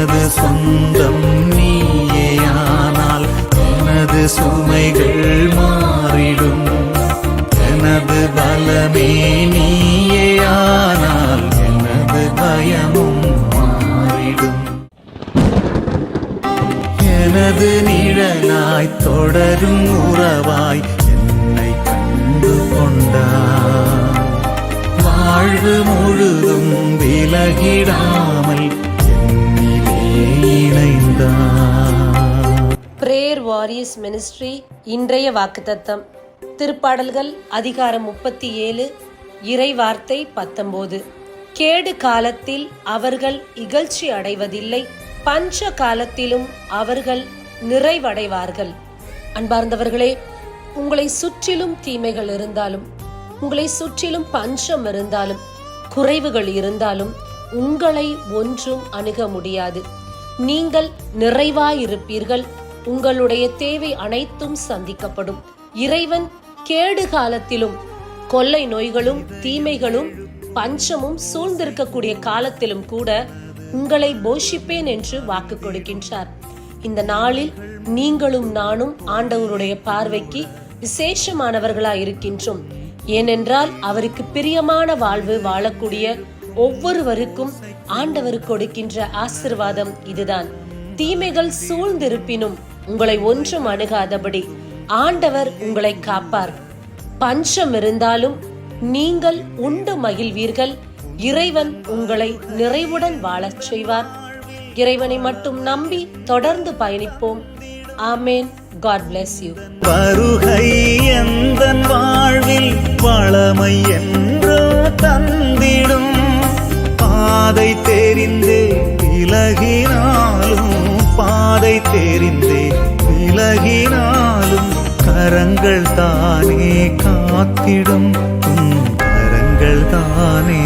எனது சொந்தம் நீயேயானால் எனது சுமைகள் மாறிடும். எனது பலமே நீயேயானால் எனது பயமும் மாறிடும். எனது நிழலாய் தொடரும் உறவாய் என்னை கண்டு கொண்டார். வாழ்வு முழுதும் விலகிடாமல் என்னிலே இணைந்தார். பிரேயர் வாரியர்ஸ் மினிஸ்ட்ரி இன்றைய வாக்குத்தத்தம். திருப்பாடல்கள் அதிகாரம் 37 இறை வார்த்தை 19. கேடு காலத்தில் அவர்கள் இகழ்ச்சி அடைவதில்லை, பஞ்ச காலத்திலும் அவர்கள் நிறைவடைவார்கள். அன்பார்ந்தவர்களே, உங்களை சுற்றிலும் தீமைகள் இருந்தாலும், உங்களை சுற்றிலும் பஞ்சம் இருந்தாலும், குறைவுகள் இருந்தாலும் உங்களை ஒன்றும் அணுக முடியாது. நீங்கள் நிறைவாயிருப்பீர்கள். உங்களுடைய தேவை அனைத்தும் சந்திக்கப்படும். இறைவன் கேடு காலத்திலும், கொள்ளை நோய்களும் தீமைகளும் பஞ்சமும் சூழ்ந்திருக்கக்கூடிய காலத்திலும் கூட உங்களை போஷிப்பேன் என்று வாக்கு கொடுக்கின்றார். இந்த நாளில் நீங்களும் நானும் ஆண்டவருடைய பார்வைக்கு விசேஷமானவர்களாய் இருக்கின்றோம். ஏனென்றால் அவருக்கு பிரியமான வாழ்வு வாழக்கூடிய ஒவ்வொருவருக்கும் ஆண்டவர் கொடுக்கின்ற ஆசீர்வாதம் இதுதான். தீமைகள் சூழ்ந்திருப்பினும் உங்களை ஒன்றும் அணுகாதபடி ஆண்டவர் உங்களை காப்பார். பஞ்சம் இருந்தாலும் நீங்கள் உண்டு மகிழ்வீர்கள். இறைவன் உங்களை நிறைவுடன் வாழச் செய்வார். இறைவனை மட்டும் நம்பி தொடர்ந்து பயணிப்போம். ஆமேன். God bless you. வருகை எந்தன் வாழ்வில் வளமை என்று தந்திடும். பாதை தெரிந்தே விலகினாலும், பாதை தெரிந்தே விலகினாலும் கரங்கள் தானே காத்திடும். கரங்கள் தானே